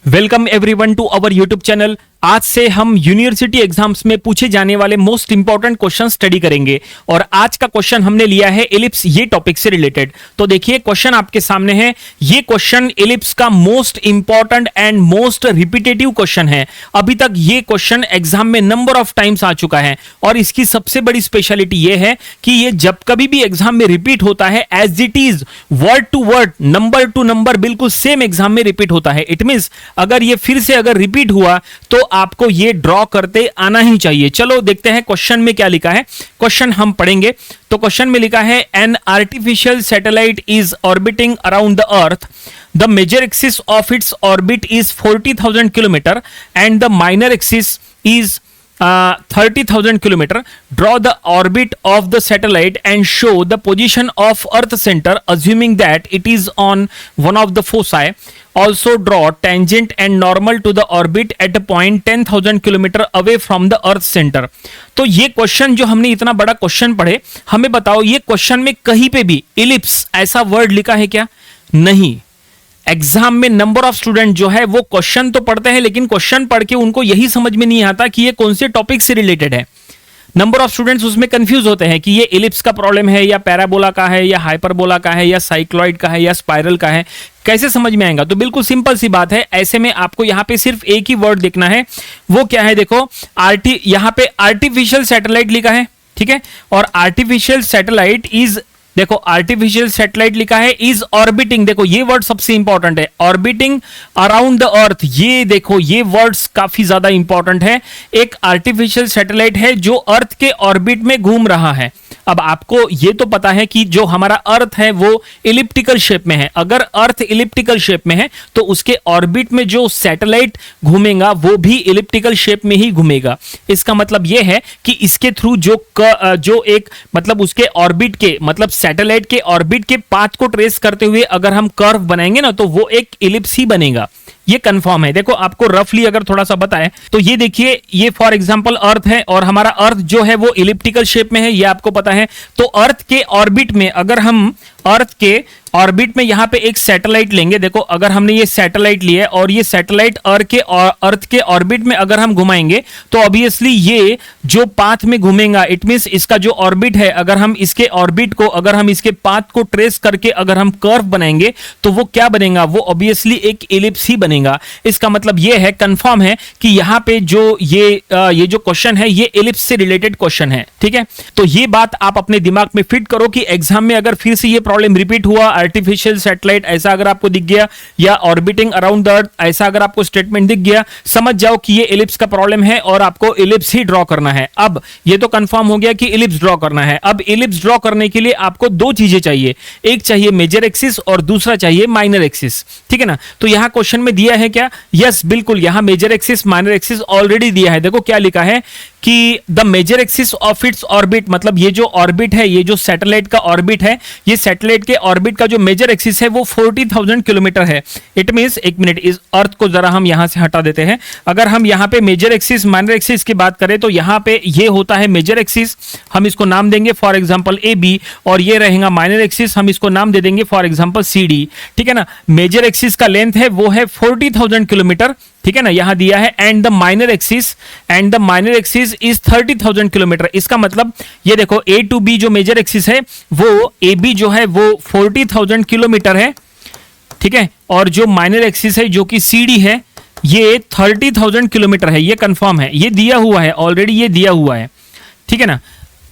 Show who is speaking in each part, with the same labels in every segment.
Speaker 1: Welcome everyone to our YouTube channel. आज से हम यूनिवर्सिटी एग्जाम्स में पूछे जाने वाले मोस्ट इंपॉर्टेंट क्वेश्चन स्टडी करेंगे और आज का क्वेश्चन हमने लिया है एलिप्स, ये टॉपिक से रिलेटेड। तो देखिए क्वेश्चन आपके सामने है। ये क्वेश्चन एलिप्स का most important and most repetitive question है। अभी तक ये क्वेश्चन एग्जाम में नंबर ऑफ टाइम्स आ चुका है और इसकी सबसे बड़ी स्पेशलिटी ये है कि ये जब कभी भी एग्जाम में रिपीट होता है as it is word to word, number to number बिल्कुल सेम एग्जाम में रिपीट होता है। इट मींस अगर ये फिर से अगर रिपीट हुआ तो आपको ये ड्रॉ करते आना ही चाहिए। चलो देखते हैं क्वेश्चन में क्या लिखा है। क्वेश्चन हम पढ़ेंगे। तो क्वेश्चन में लिखा है an artificial satellite is orbiting around the earth, the major axis of its orbit is 40,000 kilometre and the minor axis is 30,000 kilometer. Draw the orbit of the satellite and show the position of Earth center, assuming that it is on one of the foci. Also draw tangent and normal to the orbit at a point 10,000 kilometer away from the Earth center. तो ये question जो हमने इतना बड़ा question पढ़े, हमें बताओ ये क्वेश्चन में कहीं पे भी इलिप्स ऐसा वर्ड लिखा है क्या? नहीं। एग्जाम में नंबर ऑफ स्टूडेंट जो है वो क्वेश्चन तो पढ़ते हैं लेकिन क्वेश्चन पढ़ के उनको यही समझ में नहीं आता कि ये कौन से टॉपिक से रिलेटेड है। नंबर ऑफ स्टूडेंट्स उसमें कंफ्यूज होते हैं कि ये एलिप्स का प्रॉब्लम है या पैराबोला का है या हाइपरबोला का है या साइक्लॉइड का है या स्पाइरल का है, कैसे समझ में आएगा? तो बिल्कुल सिंपल सी बात है। ऐसे में आपको यहाँ पे सिर्फ एक ही वर्ड देखना है, वो क्या है? देखो यहाँ पे आर्टिफिशियल सैटेलाइट लिखा है, ठीक है। और आर्टिफिशियल सैटेलाइट इज, देखो आर्टिफिशियल सैटेलाइट लिखा है इज ऑर्बिटिंग, देखो ये वर्ड सबसे इंपॉर्टेंट है, ऑर्बिटिंग अराउंड द अर्थ। ये देखो ये वर्ड्स काफी ज्यादा इंपॉर्टेंट है। एक आर्टिफिशियल सैटेलाइट है जो अर्थ के ऑर्बिट में घूम रहा है। अब आपको ये तो पता है कि जो हमारा अर्थ है वो इलिप्टिकल शेप में है। अगर अर्थ इलिप्टिकल शेप में है तो उसके ऑर्बिट में जो सैटेलाइट घूमेगा वो भी इलिप्टिकल शेप में ही घूमेगा। इसका मतलब ये है कि इसके थ्रू जो एक मतलब उसके ऑर्बिट के मतलब सैटेलाइट के ऑर्बिट के पाथ को ट्रेस करते हुए अगर हम कर्व बनाएंगे ना तो वो एक इलिप्स ही बनेगा। ये कंफर्म है। देखो आपको रफली अगर थोड़ा सा बताएं तो ये देखिए, ये फॉर एग्जांपल अर्थ है और हमारा अर्थ जो है वो इलिप्टिकल शेप में है, ये आपको पता है। तो अर्थ के ऑर्बिट में अगर हम अर्थ के ऑर्बिट में यहां पे एक सैटेलाइट लेंगे, देखो अगर हमने ये सैटेलाइट लिया और ये सैटेलाइट अर्थ के ऑर्बिट में अगर हम घुमाएंगे तो ऑब्वियसली ये जो पाथ में घूमेगा, इट मींस इसका जो ऑर्बिट है, अगर हम इसके ऑर्बिट को अगर हम इसके पाथ को ट्रेस करके अगर हम कर्व बनाएंगे तो वो क्या बनेगा? वो ऑब्वियसली एक इलिप्स ही बनेगा। इसका मतलब ये है, कंफर्म है कि यहाँ पे जो ये जो क्वेश्चन है ये इलिप्स से रिलेटेड क्वेश्चन है, ठीक है। तो ये बात आप अपने दिमाग में फिट करो कि एग्जाम में अगर फिर से ये प्रॉब्लम रिपीट हुआ, आर्टिफिशियल सैटेलाइट ऐसा अगर आपको दिख गया या ऑर्बिटिंग अराउंड द अर्थ ऐसा अगर आपको स्टेटमेंट दिख गया, समझ जाओ कि ये इलिप्स का प्रॉब्लम है और आपको इलिप्स ही ड्रॉ करना है। अब ये तो कंफर्म हो गया कि इलिप्स ड्रॉ करना है। अब इलिप्स ड्रॉ करने के लिए आपको दो चीजें चाहिए, एक चाहिए मेजर एक्सिस और दूसरा चाहिए माइनर एक्सिस, ठीक है ना। तो यहां क्वेश्चन में दिया है क्या? यस बिल्कुल, यहां major axis minor axis already दिया है। देखो क्या लिखा है कि the major axis of its orbit, मतलब ये जो ऑर्बिट है, ये जो सैटेलाइट का ऑर्बिट है, ये सैटेलाइट के ऑर्बिट का जो मेजर एक्सिस है वो 40,000 किलोमीटर है। इट मींस, एक मिनट, इस अर्थ को जरा हम यहां से हटा देते हैं। अगर हम यहां पे मेजर एक्सिस माइनर एक्सिस की बात करें तो यहां पे ये होता है मेजर एक्सिस, हम इसको नाम देंगे फॉर एग्जांपल ए बी, और ये रहेगा माइनर एक्सिस, हम इसको नाम दे देंगे फॉर एग्जांपल सी डी, ठीक है ना। मेजर एक्सिस का लेंथ है वो है 40,000 किलोमीटर, ठीक है ना, यहां दिया है। And the minor axis is 30,000 kilometre. इसका मतलब ये देखो ए टू बी जो मेजर एक्सिस है वो ए बी जो है वो 40,000 किलोमीटर है, ठीक है। और जो माइनर एक्सिस है जो कि सी डी है ये 30,000 किलोमीटर है। ये कंफर्म है, ये दिया हुआ है ऑलरेडी, ये दिया हुआ है, ठीक है ना।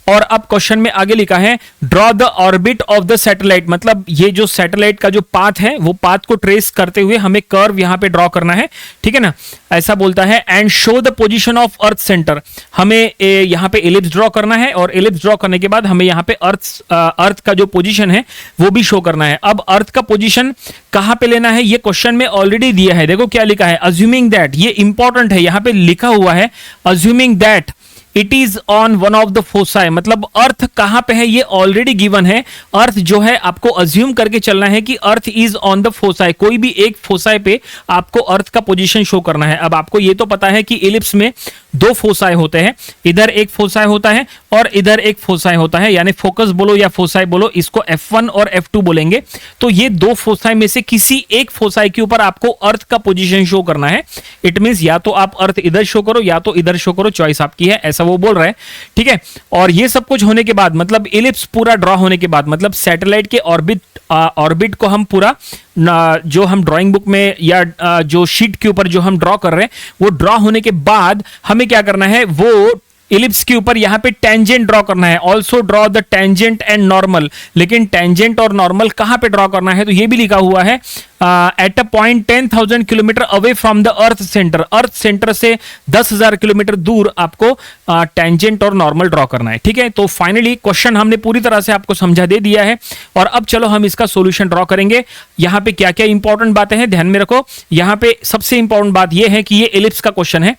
Speaker 1: और अब क्वेश्चन में आगे लिखा है draw the orbit of the satellite, मतलब ये जो सैटेलाइट का जो पाथ है वो पाथ को ट्रेस करते हुए हमें कर्व यहां पे ड्रॉ करना है, ठीक है ना। ऐसा बोलता है and show the position of earth centre, हमें यहां पे इलिप्स ड्रॉ करना है और इलिप्स ड्रॉ करने के बाद हमें यहां पे अर्थ का जो पोजीशन है वो भी शो करना है। अब अर्थ का पोजीशन कहां पे लेना है ये क्वेश्चन में ऑलरेडी दिया है। देखो क्या लिखा है, अज्यूमिंग दैट, ये इंपॉर्टेंट है, यहां पे लिखा हुआ है assuming that it is on one of the foci, मतलब अर्थ कहां पे है ये ऑलरेडी गिवन है। अर्थ जो है आपको अज्यूम करके चलना है कि earth is on the foci, कोई भी एक फोसाई पे आपको अर्थ का पोजीशन शो करना है। अब आपको ये तो पता है कि इलिप्स में दो फोसाई होते हैं, इधर एक फोसाई होता है और इधर एक फोसाई होता है, यानी फोकस बोलो या फोसाई बोलो, इसको F1 और F2 बोलेंगे। तो ये दो फोसाई में से किसी एक फोसाई के ऊपर आपको अर्थ का पोजीशन शो करना है। इट मींस या तो आप अर्थ इधर शो करो या तो इधर शो करो, चॉइस आपकी है, ऐसा वो बोल रहा है, ठीक है। और ये सब कुछ होने के बाद, मतलब इलिप्स पूरा ड्रॉ होने के बाद, मतलब सैटेलाइट के ऑर्बिट को हम पूरा जो हम ड्राइंग बुक में या जो शीट के ऊपर जो हम ड्रॉ कर रहे हैं वो ड्रॉ होने के बाद हमें क्या करना है, वो इलिप्स के ऊपर यहां पे टेंजेंट ड्रॉ करना है। Also draw the tangent and normal, लेकिन टेंजेंट और नॉर्मल कहां पे ड्रॉ करना है, तो ये भी लिखा हुआ है at a point 10,000 kilometre away from the earth centre. Earth centre से 10,000 किलोमीटर दूर आपको टेंजेंट और नॉर्मल ड्रॉ करना है, ठीक है। तो फाइनली क्वेश्चन हमने पूरी तरह से आपको समझा दे दिया है और अब चलो हम इसका सॉल्यूशन ड्रॉ करेंगे। यहां पे क्या क्या इंपॉर्टेंट बातें हैं ध्यान में रखो। यहां पे सबसे इंपॉर्टेंट बात यह है कि ये एलिप्स का क्वेश्चन है।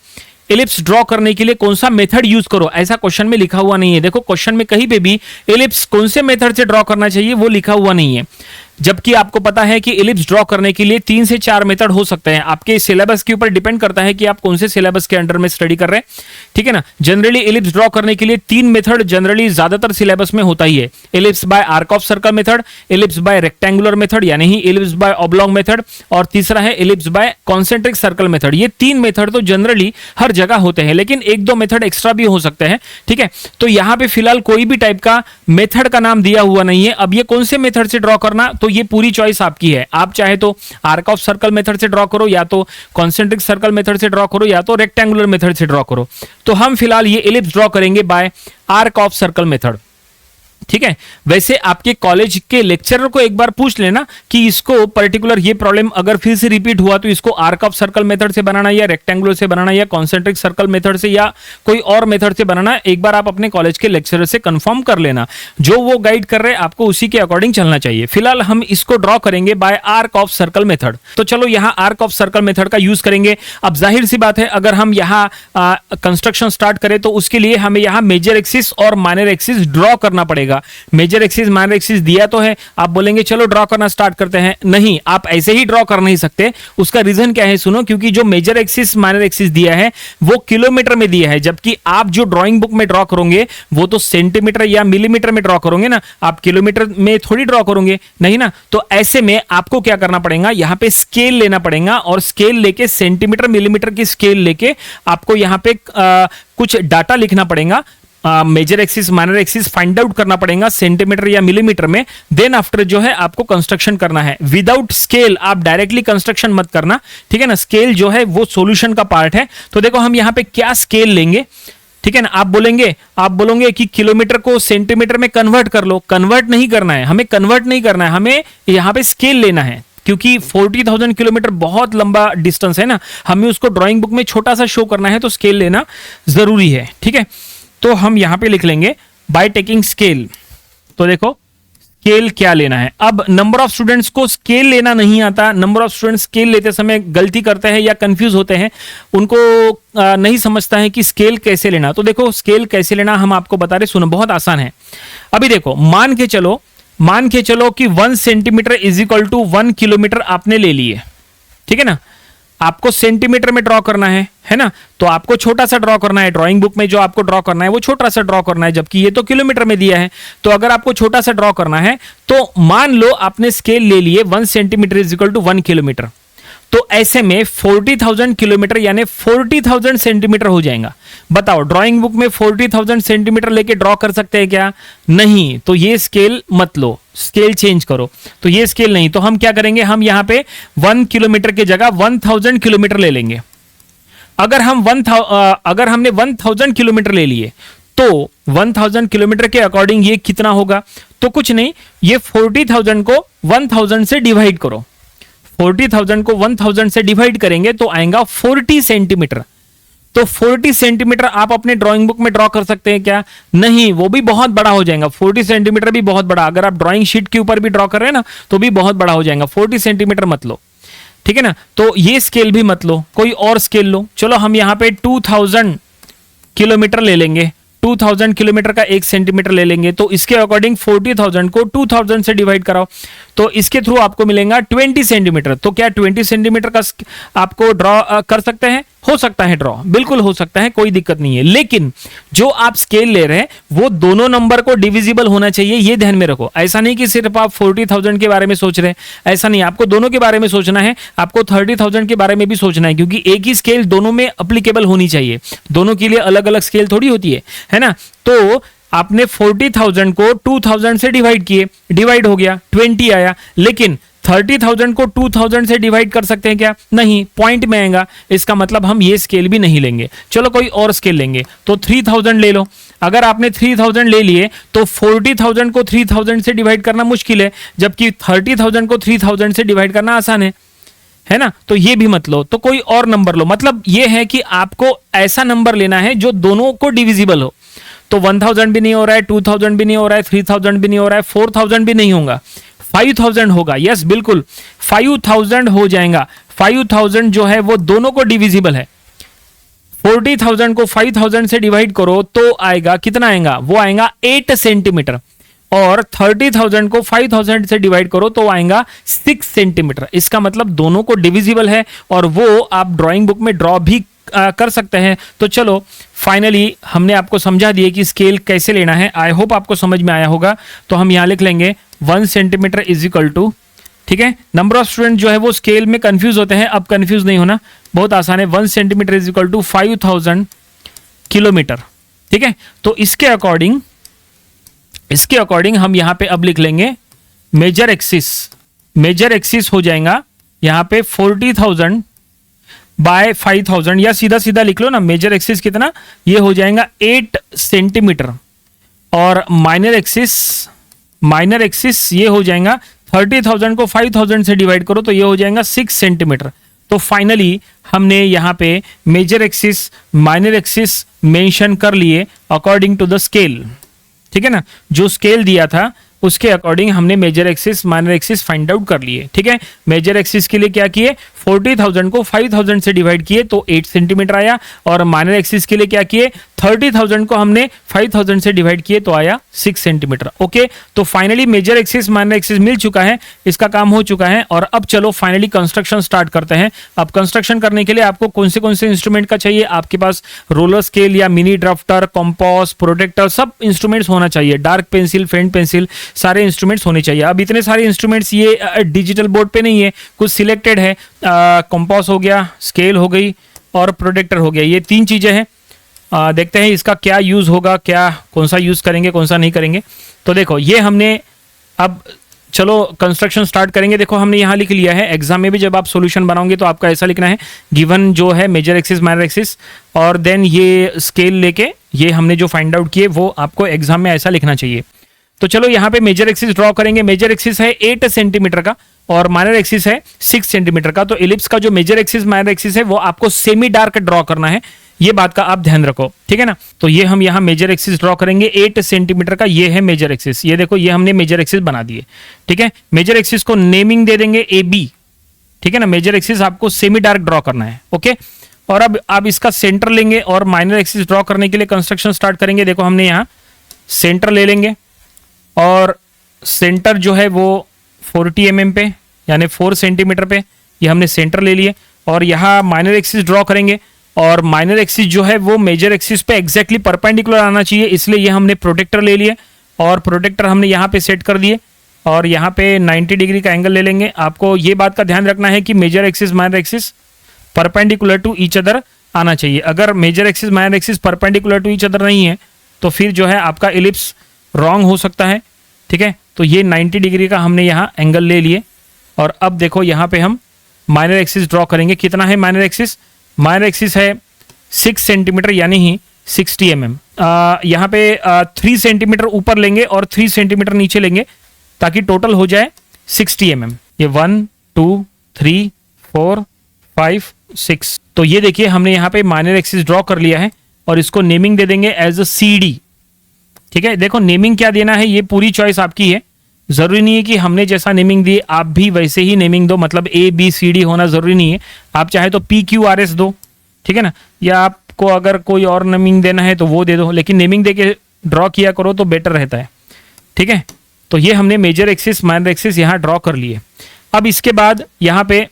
Speaker 1: एलिप्स ड्रॉ करने के लिए कौन सा मेथड यूज करो, ऐसा क्वेश्चन में लिखा हुआ नहीं है। देखो क्वेश्चन में कहीं पे भी एलिप्स कौन से मेथड से ड्रॉ करना चाहिए वो लिखा हुआ नहीं है, जबकि आपको पता है कि एलिप्स ड्रॉ करने के लिए 3 से 4 मेथड हो सकते हैं। आपके सिलेबस के ऊपर डिपेंड करता है कि आप कौन से सिलेबस के अंडर में स्टडी कर रहे हैं, ठीक है ना। जनरली एलिप्स ड्रॉ करने के लिए 3 मेथड जनरली ज्यादातर सिलेबस में होता ही है। Ellipse by arc of circle method, ellipse by rectangular method यानी ही एलिप्स बाय ऑब्लॉन्ग मेथड, और तीसरा है ellipse by concentric circle method. ये 3 मेथड तो जनरली हर जगह होते हैं, लेकिन 1-2 मेथड एक्स्ट्रा भी हो सकते हैं, ठीक है। तो यहां पे फिलहाल कोई भी टाइप का मेथड का नाम दिया हुआ नहीं है। अब ये कौन से मेथड से ड्रॉ करना, तो ये पूरी चॉइस आपकी है। आप चाहे तो आर्क ऑफ सर्कल मेथड से ड्रॉ करो, या तो कॉन्सेंट्रिक सर्कल मेथड से ड्रॉ करो, या तो रेक्टेंगुलर मेथड से ड्रॉ करो। तो हम फिलहाल ये एलिप्स ड्रॉ करेंगे by arc of circle method, ठीक है। वैसे आपके कॉलेज के लेक्चरर को एक बार पूछ लेना कि इसको पर्टिकुलर ये प्रॉब्लम अगर फिर से रिपीट हुआ तो इसको आर्क ऑफ सर्कल मेथड से बनाना या रेक्टेंगुलर से बनाना या कॉन्सेंट्रिक सर्कल मेथड से या कोई और मेथड से बनाना, एक बार आप अपने कॉलेज के लेक्चरर से कंफर्म कर लेना। जो वो गाइड कर रहे हैं आपको उसी के अकॉर्डिंग चलना चाहिए। फिलहाल हम इसको ड्रॉ करेंगे by arc of circle method. तो चलो यहां आर्क ऑफ सर्कल मेथड का यूज करेंगे। अब जाहिर सी बात है अगर हम यहां कंस्ट्रक्शन स्टार्ट करें तो उसके लिए हमें यहां मेजर एक्सिस और माइनर एक्सिस ड्रॉ करना पड़ेगा। मेजर एक्सिस माइनर एक्सिस दिया तो है, आप बोलेंगे चलो ड्रॉ करना स्टार्ट करते हैं। नहीं, आप ऐसे ही ड्रॉ कर नहीं सकते। उसका रीजन क्या है सुनो, क्योंकि जो मेजर एक्सिस माइनर एक्सिस दिया है वो किलोमीटर में दिया है, जबकि आप जो ड्राइंग बुक में ड्रॉ करोगे वो तो सेंटीमीटर या मिलीमीटर में ड्रॉ करोगे ना, आप किलोमीटर में थोड़ी ड्रॉ करोगे, नहीं ना। तो ऐसे में आपको क्या करना पड़ेगा, यहां पे स्केल लेना पड़ेगा और स्केल लेके सेंटीमीटर मिलीमीटर की स्केल लेके आपको यहां पे कुछ डाटा लिखना पड़ेगा। Major axis minor axis find out करना पड़ेगा सेंटीमीटर या मिलीमीटर में। देन आफ्टर जो है आपको कंस्ट्रक्शन करना है। विदाउट स्केल आप डायरेक्टली कंस्ट्रक्शन मत करना, ठीक है ना। स्केल जो है वो सॉल्यूशन का पार्ट है। तो देखो हम यहां पे क्या स्केल लेंगे, ठीक है ना। आप बोलोगे कि किलोमीटर को सेंटीमीटर में कन्वर्ट कर लो। कन्वर्ट नहीं करना है, हमें कन्वर्ट नहीं करना है, हमें यहां पे स्केल लेना है, क्योंकि 40,000 किलोमीटर बहुत लंबा डिस्टेंस है ना, हमें उसको ड्राइंग बुक में छोटा सा शो करना है, तो स्केल लेना जरूरी है, ठीक है। तो हम यहां पे लिख लेंगे बाय टेकिंग स्केल। तो देखो स्केल क्या लेना है। अब नंबर ऑफ स्टूडेंट्स को स्केल लेना नहीं आता। नंबर ऑफ स्टूडेंट्स स्केल लेते समय गलती करते हैं या कंफ्यूज होते हैं, उनको नहीं समझता है कि स्केल कैसे लेना। तो देखो स्केल कैसे लेना हम आपको बता रहे, सुनो बहुत आसान है। अभी देखो मान के चलो कि 1 centimetre is equal to 1 kilometre आपने ले लिए, ठीक है ना। आपको सेंटीमीटर में ड्रॉ करना है ना, तो आपको छोटा सा ड्रॉ करना है। ड्राइंग बुक में जो आपको ड्रॉ करना है वो छोटा सा ड्रॉ करना है, जबकि ये तो किलोमीटर में दिया है। तो अगर आपको छोटा सा ड्रॉ करना है तो मान लो आपने स्केल ले लिए 1 centimetre is equal to 1 kilometre. तो ऐसे में 40,000 किलोमीटर यानी 40,000 सेंटीमीटर हो जाएगा। बताओ ड्राइंग बुक में 40,000 सेंटीमीटर लेके ड्रॉ कर सकते हैं क्या? नहीं। तो ये स्केल मत लो, स्केल चेंज करो। तो ये स्केल नहीं, तो हम क्या करेंगे, हम यहां पे 1 किलोमीटर की जगह 1000 किलोमीटर ले लेंगे। अगर हमने 1000 किलोमीटर ले लिए तो 1000 किलोमीटर के अकॉर्डिंग ये कितना होगा? तो कुछ नहीं, ये 40,000 को 1000 से डिवाइड करो। 40,000 को 1000 से डिवाइड करेंगे तो आएगा 40 सेंटीमीटर। तो 40 सेंटीमीटर आप अपने ड्राइंग बुक में ड्रॉ कर सकते हैं क्या? नहीं, वो भी बहुत बड़ा हो जाएगा। 40 सेंटीमीटर भी बहुत बड़ा, अगर आप ड्राइंग शीट के ऊपर भी ड्रॉ कर रहे हैं ना तो भी बहुत बड़ा हो जाएगा। 40 सेंटीमीटर मत लो, ठीक है ना। तो ये स्केल भी मत लो, कोई और स्केल लो। चलो हम यहां पे किलोमीटर ले लेंगे, 2000 किलोमीटर का 1 सेंटीमीटर ले लेंगे, तो इसके अकॉर्डिंग 40,000 को 2000 से डिवाइड कराओ, तो इसके थ्रू आपको मिलेगा 20 सेंटीमीटर। तो क्या 20 सेंटीमीटर का आपको ड्रॉ कर सकते हैं? हो सकता है ड्रॉ, बिल्कुल हो सकता है, कोई दिक्कत नहीं है। लेकिन जो आप स्केल ले रहे हैं वो दोनों नंबर को डिविजिबल होना चाहिए, ये ध्यान में रखो। ऐसा नहीं कि सिर्फ आप 40,000 के बारे में सोच रहे हैं, ऐसा नहीं, आपको दोनों के बारे में सोचना है, आपको 30,000 के बारे में भी सोचना है, क्योंकि एक ही स्केल दोनों में अप्लीकेबल होनी चाहिए, दोनों के लिए अलग अलग स्केल थोड़ी होती है ना। तो आपने 40,000 को 2000 से डिवाइड किए, डिवाइड हो गया, 20 आया, लेकिन 30,000 को 2000 से डिवाइड कर सकते हैं क्या? नहीं, पॉइंट में आएगा, इसका मतलब हम ये स्केल भी नहीं लेंगे। चलो कोई और स्केल लेंगे, तो 3000 ले लो। अगर आपने 3000 ले लिए तो 40,000 को 3000 से डिवाइड करना मुश्किल है, जबकि 30,000 को 3000 से डिवाइड करना आसान है ना। तो ये भी मत लो, तो कोई और नंबर लो। मतलब ये है कि आपको ऐसा नंबर लेना है जो दोनों को डिविजिबल हो। तो 1000 भी नहीं हो रहा है, 2000 भी नहीं हो रहा है, 3000 भी नहीं हो रहा है, 4000 भी नहीं होगा, 5000 होगा। यस बिल्कुल 5000 हो जाएगा। 5000 जो है वो दोनों को डिविजिबल है। 40,000 को 5000 से डिवाइड करो तो आएगा, कितना आएगा? वो आएगा 8 सेंटीमीटर। और 30,000 को 5000 से डिवाइड करो तो आएगा 6 सेंटीमीटर। इसका मतलब दोनों को डिविजिबल है, और वो आप ड्राइंग बुक में ड्रॉ भी कर सकते हैं। तो चलो फाइनली हमने आपको समझा दिए कि स्केल कैसे लेना है। आई होप आपको समझ में आया होगा। तो हम यहाँ लिख लेंगे 1 सेंटीमीटर इज इक्वल टू, ठीक है। नंबर ऑफ स्टूडेंट जो है वो स्केल में कंफ्यूज होते हैं, अब कंफ्यूज नहीं होना, बहुत आसान है। 1 centimetre is equal to 5000 kilometre, ठीक है। तो इसके अकॉर्डिंग हम यहां पे अब लिख लेंगे मेजर एक्सिस हो जाएगा यहां पे 40,000 बाय 5000, या सीधा सीधा लिख लो ना, मेजर एक्सिस कितना, ये हो जाएगा 8 सेंटीमीटर, और माइनर एक्सिस ये हो जाएगा 30,000 को 5000 से डिवाइड करो तो ये हो जाएगा 6 सेंटीमीटर। तो फाइनली हमने यहाँ पे major axis minor axis mention कर लिए अकॉर्डिंग टू द स्केल, ठीक है ना। जो स्केल दिया था उसके अकॉर्डिंग हमने major axis minor axis find out कर लिए, ठीक है। मेजर एक्सिस के लिए क्या किए, 40,000 को 5000 से डिवाइड किए तो 8 सेंटीमीटर आया, और माइनर एक्सिस के लिए क्या किए, 30,000 को हमने 5000 से डिवाइड किए तो आया 6 सेंटीमीटर। ओके, तो finally major axis minor axis मिल चुका है, इसका काम हो चुका है। और अब चलो फाइनली कंस्ट्रक्शन स्टार्ट करते हैं। अब कंस्ट्रक्शन करने के लिए आपको कौन से इंस्ट्रूमेंट का चाहिए? आपके पास रोलर स्केल या मिनी ड्राफ्टर, कंपास, प्रोटेक्टर, सब इंस्ट्रूमेंट्स होना चाहिए। डार्क पेंसिल, फेंट पेंसिल, सारे इंस्ट्रूमेंट्स होने चाहिए। अब इतने सारे इंस्ट्रूमेंट्स ये डिजिटल बोर्ड पे नहीं है, कुछ सिलेक्टेड है। कंपास हो गया, स्केल हो गई और प्रोटेक्टर हो गया, ये 3 चीजें हैं। देखते हैं इसका क्या यूज होगा, क्या कौन सा यूज करेंगे, कौन सा नहीं करेंगे। तो देखो ये हमने, अब चलो कंस्ट्रक्शन स्टार्ट करेंगे। देखो हमने यहाँ लिख लिया है, एग्जाम में भी जब आप सॉल्यूशन बनाओगे तो आपका ऐसा लिखना है, गिवन जो है मेजर एक्सिस माइनर एक्सिस, और देन ये स्केल लेके ये हमने जो फाइंड आउट किए वो आपको एग्जाम में ऐसा लिखना चाहिए। तो चलो यहाँ पे मेजर एक्सिस ड्रॉ करेंगे। मेजर एक्सिस है 8 सेंटीमीटर का और माइनर एक्सिस है 6 सेंटीमीटर का। तो इलिप्स का जो मेजर एक्सिस माइनर एक्सिस है वो आपको सेमी डार्क ड्रॉ करना है, ये बात का आप ध्यान रखो, ठीक है ना। तो ये हम यहाँ मेजर एक्सिस ड्रॉ करेंगे 8 सेंटीमीटर का, ये है मेजर एक्सिस। ये देखो ये हमने मेजर एक्सिस बना दिए, ठीक है। मेजर एक्सिस को नेमिंग दे देंगे AB, ठीक है ना। मेजर एक्सिस आपको सेमी डार्क ड्रॉ करना है, ओके। और अब आप इसका सेंटर लेंगे और माइनर एक्सिस ड्रॉ करने के लिए कंस्ट्रक्शन स्टार्ट करेंगे। देखो हमने यहाँ सेंटर ले लेंगे और सेंटर जो है वो 40 mm पे यानी 4 सेंटीमीटर पे ये हमने सेंटर ले लिए, और यहाँ माइनर एक्सिस ड्रॉ करेंगे। और माइनर एक्सिस जो है वो मेजर एक्सिस पे एग्जैक्टली परपेंडिकुलर आना चाहिए, इसलिए ये हमने प्रोटेक्टर ले लिए और प्रोटेक्टर हमने यहाँ पे सेट कर दिए, और यहाँ पे 90 डिग्री का एंगल ले लेंगे। आपको ये बात का ध्यान रखना है कि major axis minor axis perpendicular to each other आना चाहिए। अगर major axis minor axis perpendicular to each other नहीं है तो फिर जो है आपका इलिप्स रॉन्ग हो सकता है, ठीक है। तो ये 90 डिग्री का हमने यहाँ एंगल ले लिए, और अब देखो यहाँ पे हम माइनर एक्सिस ड्रॉ करेंगे। कितना है माइनर एक्सिस? माइनर एक्सिस है 6 सेंटीमीटर यानी ही 60 mm। यहाँ पे 3 सेंटीमीटर ऊपर लेंगे और 3 सेंटीमीटर नीचे लेंगे ताकि टोटल हो जाए 60 mm। ये 1 2 3 4 5 6। तो ये देखिए हमने यहाँ पे माइनर एक्सिस ड्रॉ कर लिया है और इसको नेमिंग दे देंगे एज अ CD, ठीक है। देखो नेमिंग क्या देना है ये पूरी चॉइस आपकी है, जरूरी नहीं है कि हमने जैसा नेमिंग दी आप भी वैसे ही नेमिंग दो, मतलब ABCD होना जरूरी नहीं है। आप चाहे तो PQRS दो, ठीक है ना, या आप इसको अगर कोई और नेमिंग देना है तो वो दे दो, लेकिन नेमिंग दे के ड्रॉ किया करो तो बेटर रहता है, ठीक है। तो ये हमने मेजर एक्सिस माइनर एक्सिस यहाँ ड्रॉ कर लिए। अब इसके बाद यहाँ पे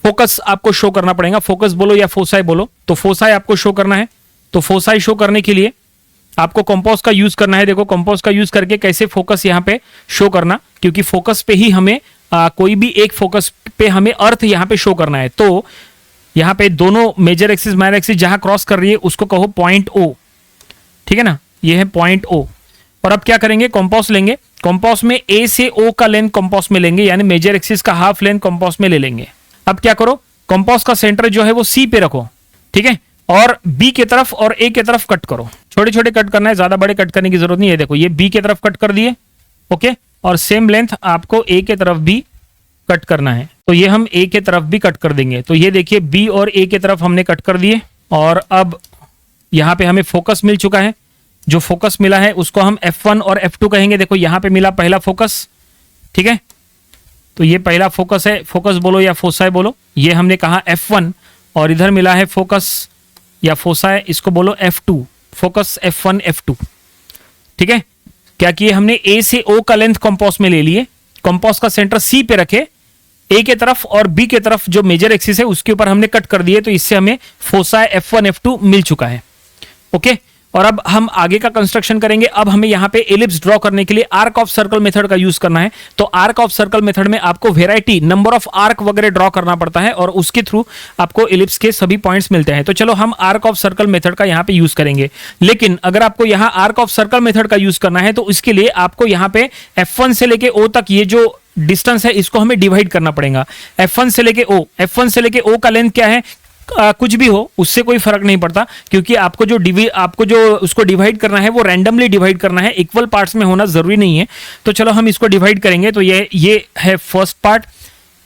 Speaker 1: फोकस आपको शो करना पड़ेगा, फोकस बोलो या फोसाई बोलो, तो फोसाई आपको शो करना है। तो फोसाई शो करने के लिए आपको कंपास का यूज करना है। देखो कंपास का यूज करके कैसे फोकस यहाँ पे शो करना, क्योंकि फोकस पे ही हमें कोई भी एक फोकस पे हमें अर्थ यहाँ पे शो करना है। तो यहाँ पे दोनों मेजर एक्सिस माइनर एक्सिस जहां क्रॉस कर रही है उसको कहो पॉइंट ओ, ठीक है ना, ये है पॉइंट ओ। और अब क्या करेंगे, कंपास लेंगे, कंपास में ए से ओ का लेंथ कंपास में लेंगे, यानी मेजर एक्सिस का हाफ लेंथ कंपास में ले लेंगे। अब क्या करो, कंपास का सेंटर जो है वो सी पे रखो, ठीक है, और बी के तरफ और ए के तरफ कट करो। छोटे छोटे कट करना है, ज्यादा बड़े कट करने की जरूरत नहीं है। देखो ये बी के तरफ कट कर दिए, ओके, और सेम लेंथ आपको ए के तरफ भी कट करना है। तो ये हम ए के तरफ भी कट कर देंगे। तो ये देखिए बी और ए के तरफ हमने कट कर दिए। और अब यहाँ पे हमें फोकस मिल चुका है। जो फोकस मिला है उसको हम F1 और F2 कहेंगे। देखो यहाँ पे मिला पहला फोकस, ठीक है, तो ये पहला फोकस है, फोकस बोलो या फोसाई बोलो, ये हमने कहा F1, और इधर मिला है फोकस या फोसाई, इसको बोलो F2, फोकस F1 F2, ठीक है। क्या किए हमने, ए से ओ का लेंथ कंपास में ले लिए, कंपास का सेंटर सी पे रखे, ए के तरफ और बी के तरफ जो मेजर एक्सिस है उसके ऊपर हमने कट कर दिए। तो इससे हमें फोसाई F1 F2 मिल चुका है, ओके। और अब हम आगे का कंस्ट्रक्शन करेंगे। अब हमें यहाँ पे एलिप्स ड्रॉ करने के लिए आर्क ऑफ सर्कल मेथड का यूज करना है। तो आर्क ऑफ सर्कल मेथड में आपको वेराइटी नंबर ऑफ आर्क वगैरह ड्रॉ करना पड़ता है और उसके थ्रू आपको एलिप्स के सभी पॉइंट्स मिलते हैं। तो चलो हम आर्क ऑफ सर्कल मेथड का यहाँ पे यूज करेंगे। लेकिन अगर आपको यहाँ आर्क ऑफ सर्कल मेथड का यूज करना है तो इसके लिए आपको यहाँ पे F1 से लेके O तक ये जो डिस्टेंस है इसको हमें डिवाइड करना पड़ेगा। F1 से लेके O, F1 से लेके O का लेंथ क्या है, कुछ भी हो उससे कोई फर्क नहीं पड़ता, क्योंकि आपको जो उसको डिवाइड करना है वो रैंडमली डिवाइड करना है, इक्वल पार्ट्स में होना जरूरी नहीं है। तो चलो हम इसको डिवाइड करेंगे। तो ये है फर्स्ट पार्ट,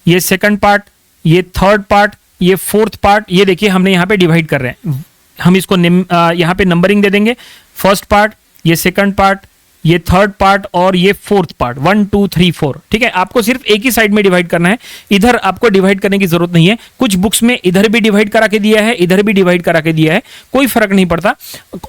Speaker 1: ये सेकंड पार्ट, ये थर्ड पार्ट, ये फोर्थ पार्ट। ये देखिए हमने यहाँ पे डिवाइड कर रहे हैं। हम इसको यहाँ पे नंबरिंग दे देंगे, फर्स्ट पार्ट, ये सेकंड पार्ट, ये थर्ड पार्ट और ये फोर्थ पार्ट, 1 2 3 4, ठीक है। आपको सिर्फ एक ही साइड में डिवाइड करना है, इधर आपको डिवाइड करने की जरूरत नहीं है। कुछ बुक्स में इधर भी डिवाइड करा के दिया है, इधर भी डिवाइड करा के दिया है, कोई फर्क नहीं पड़ता।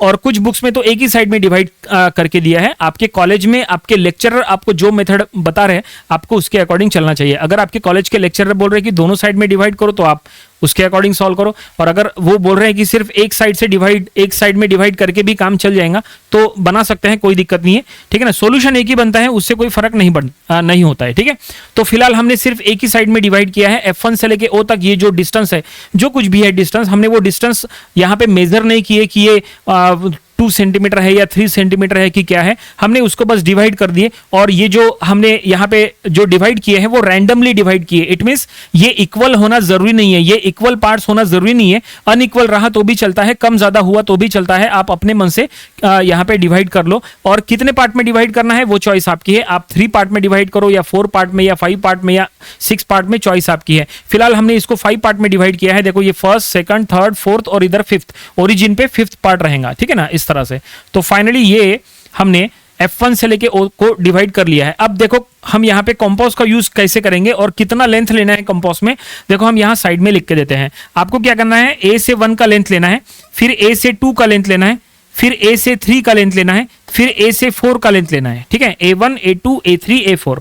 Speaker 1: और कुछ बुक्स में तो एक ही साइड में डिवाइड करके दिया है। आपके कॉलेज में आपके लेक्चरर आपको जो मेथड बता रहे हैं आपको उसके अकॉर्डिंग चलना चाहिए। अगर आपके कॉलेज के लेक्चरर बोल रहे हैं कि दोनों साइड में डिवाइड करो तो आप उसके अकॉर्डिंग सॉल्व करो। और अगर वो बोल रहे हैं कि सिर्फ एक साइड में डिवाइड करके भी काम चल जाएगा तो बना सकते हैं, कोई दिक्कत नहीं है, ठीक है ना। सॉल्यूशन एक ही बनता है, उससे कोई फर्क नहीं होता है, ठीक है। तो फिलहाल हमने सिर्फ एक ही साइड में डिवाइड किया है। F1 से लेके O तक ये जो डिस्टेंस है, जो कुछ भी है डिस्टेंस, हमने वो डिस्टेंस यहाँ पे मेजर नहीं किए कि ये 2 सेंटीमीटर है या 3 सेंटीमीटर है कि क्या है, हमने उसको बस डिवाइड कर दिए। और ये जो हमने यहाँ पे जो डिवाइड किए हैं वो रैंडमली डिवाइड किए। इट मींस ये इक्वल होना जरूरी नहीं है, ये इक्वल पार्ट्स होना जरूरी नहीं है। अनइक्वल रहा तो भी चलता है, कम ज्यादा हुआ तो भी चलता है, आप अपने मन से यहाँ पे डिवाइड कर लो। और कितने पार्ट में डिवाइड करना है वो चॉइस आपकी है। आप 3 पार्ट में डिवाइड करो या 4 पार्ट में या 5 पार्ट में या 6 पार्ट में, चॉइस आपकी है। फिलहाल हमने इसको 5 पार्ट में डिवाइड किया है। देखो ये फर्स्ट, सेकंड, थर्ड, फोर्थ और इधर फिफ्थ, ओरिजिन पे 5th पार्ट रहेगा, ठीक है ना, इस तरह से। तो फाइनली ये हमने F1 से लेके O को डिवाइड कर लिया है। अब देखो हम यहाँ पे कंपास का यूज कैसे करेंगे और कितना लेंथ लेना है कंपास में। देखो हम यहाँ साइड में लिख के देते हैं। आपको क्या करना है, A से 1 का लेंथ लेना है, फिर A से 2 का लेंथ लेना है, फिर A से 3 का लेंथ लेना है, फिर A से 4 का लेंथ लेना है, ठीक है। A1 A2 A3 A4।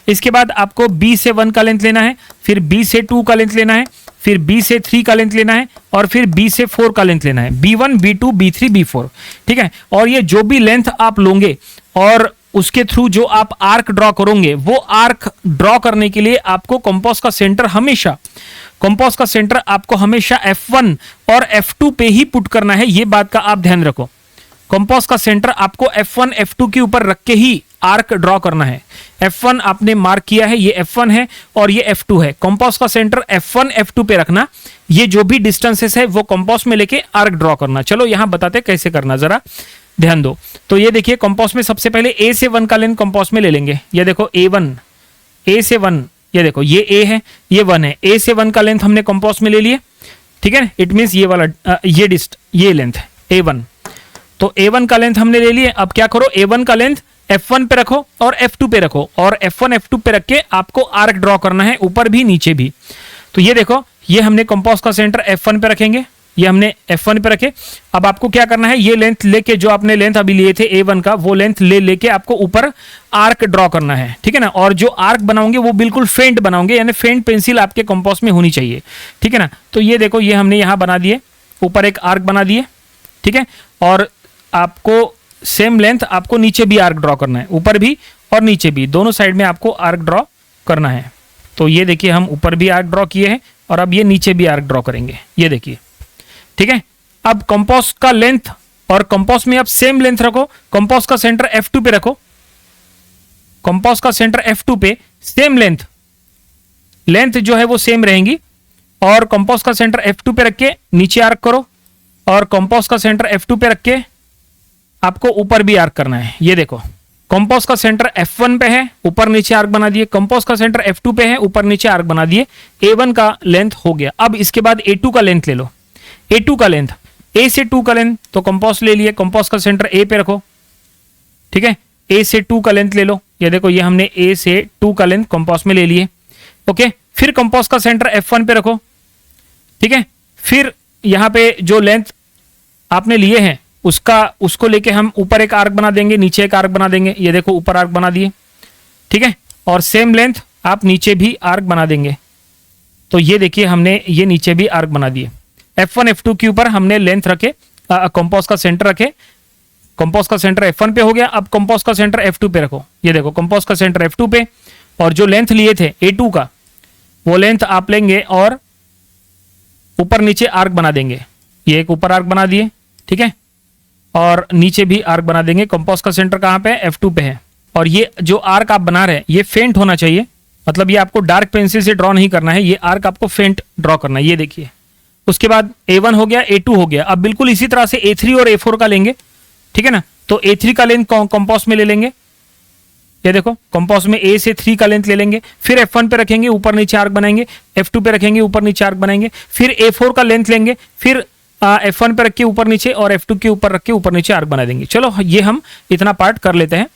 Speaker 1: इसके बाद आपको B से 1 का लेंथ लेना है, फिर B से 2 का लेंथ लेना है, फिर B से 3 का लेंथ लेना है और फिर B से 4 का लेंथ लेना है, B1 B2 B3 B4, ठीक है। और ये जो भी लेंथ आप लोगे और उसके थ्रू जो आप आर्क ड्रॉ करोगे, वो आर्क ड्रॉ करने के लिए आपको कंपास का सेंटर हमेशा F1 और F2 पे ही पुट करना है। ये बात का आप ध्यान रखो। कंपास का सेंटर आपको F1 F2 के ऊपर रख के ही आर्क ड्रॉ करना है। F1 आपने मार्क किया है, ये F1 है और ये F2 है। कंपास का सेंटर F1 F2 पे रखना, ये जो भी डिस्टेंसेस है वो कंपास में लेके आर्क ड्रॉ करना। चलो यहां बताते कैसे करना, जरा ध्यान दो। तो ये देखिए कंपास में सबसे पहले A से 1 का लेंथ कंपास में ले लेंगे। ये देखो A1, A से 1, ये देखो ये A है, ये 1 है। A से 1 का लेंथ हमने कंपास में ले लिए, ठीक है। इट मींस ये वाला ये लेंथ है A1। तो A1 का लेंथ हमने ले लिए। अब क्या करो, A1 का लेंथ F1 पे रखो और F2 पे रखो, और F1 F2 पे रख के आपको आर्क ड्रॉ करना है, ऊपर भी नीचे भी। तो ये देखो, ये हमने कंपास का सेंटर F1 पे रखेंगे, ये हमने F1 पे रखे। अब आपको क्या करना है, ये लेंथ लेके, जो आपने लेंथ अभी लिए थे A1 का, वो लेंथ लेके आपको ऊपर आर्क ड्रॉ करना है, ठीक है ना। और जो आर्क बनाओगे वो बिल्कुल फेंट बनाओगे, यानी फेंट पेंसिल आपके कंपास में होनी चाहिए, ठीक है ना। तो ये देखो, ये हमने यहाँ बना दिए, ऊपर एक आर्क बना दिए, ठीक है। और आपको सेम लेंथ आपको नीचे भी आर्क ड्रॉ करना है, ऊपर भी और नीचे भी, दोनों साइड में आपको आर्क ड्रॉ करना है। तो ये देखिए, हम ऊपर भी आर्क ड्रॉ किए हैं और अब ये नीचे भी आर्क ड्रॉ करेंगे, ये देखिए, ठीक है। अब कंपास का लेंथ, और कंपास में आप सेम लेंथ रखो, कंपास का सेंटर F2 पे रखो, कंपास का सेंटर F2 पे सेम लेंथ जो है वो सेम रहेंगी, और कंपास का सेंटर F2 पे रख के नीचे आर्क करो, और कंपास का सेंटर F2 पे रख के आपको ऊपर भी आर्क करना है। ये देखो, कंपास का सेंटर F1 पे है, ऊपर नीचे आर्क बना दिए, कंपास का सेंटर F2 पे है, ऊपर नीचे आर्क बना दिए। A1 का लेंथ हो गया। अब इसके बाद A2 का लेंथ ले लो, A2 का लेंथ, A से 2 का लेंथ, तो कंपास ले लिए, कंपास का सेंटर A पे रखो, ठीक है। A से 2 का लेंथ ले लो, ये देखो, ये हमने A से 2 का लेंथ कंपास में ले लिए, ओके। फिर कंपास का सेंटर F1 पे रखो, ठीक है। फिर यहां पे जो लेंथ आपने लिए हैं उसको लेके हम ऊपर एक आर्क बना देंगे, नीचे एक आर्क बना देंगे, ये देखो, ऊपर आर्क बना दिए, ठीक है। और सेम लेंथ आप नीचे भी आर्क बना देंगे, तो ये देखिए, हमने ये नीचे भी आर्क बना दिए। F1 F2 के ऊपर हमने लेंथ रखे, कंपास का सेंटर रखे, कंपास का सेंटर F1 पे हो गया। अब कंपास का सेंटर F2 पे रखो, ये देखो, कंपास का सेंटर F2 पे, और जो लेंथ लिए थे A2 का, वो लेंथ आप लेंगे और ऊपर नीचे आर्क बना देंगे। ये एक ऊपर आर्क बना दिए, ठीक है, और नीचे भी आर्क बना देंगे। कंपास का सेंटर कहाँ पे है, F2 पे है। और ये जो आर्क आप बना रहे हैं ये फेंट होना चाहिए, मतलब ये आपको डार्क पेंसिल से ड्रॉ नहीं करना है, ये आर्क आपको फेंट ड्रॉ करना है, ये देखिए। उसके बाद A1 हो गया, A2 हो गया। अब बिल्कुल इसी तरह से A3 और A4 का लेंगे, ठीक है ना। तो A3 का लेंथ कंपास में ले लेंगे, ये देखो, कंपास में A से 3 का लेंथ ले लेंगे, फिर F1 पे रखेंगे, ऊपर नीचे आर्क बनाएंगे, F2 पे रखेंगे, ऊपर नीचे आर्क बनाएंगे, फिर A4 का लेंथ लेंगे, फिर F1 पे रख के ऊपर नीचे, और F2 के ऊपर रख के ऊपर नीचे आर्क बना देंगे। चलो, ये हम इतना पार्ट कर लेते हैं।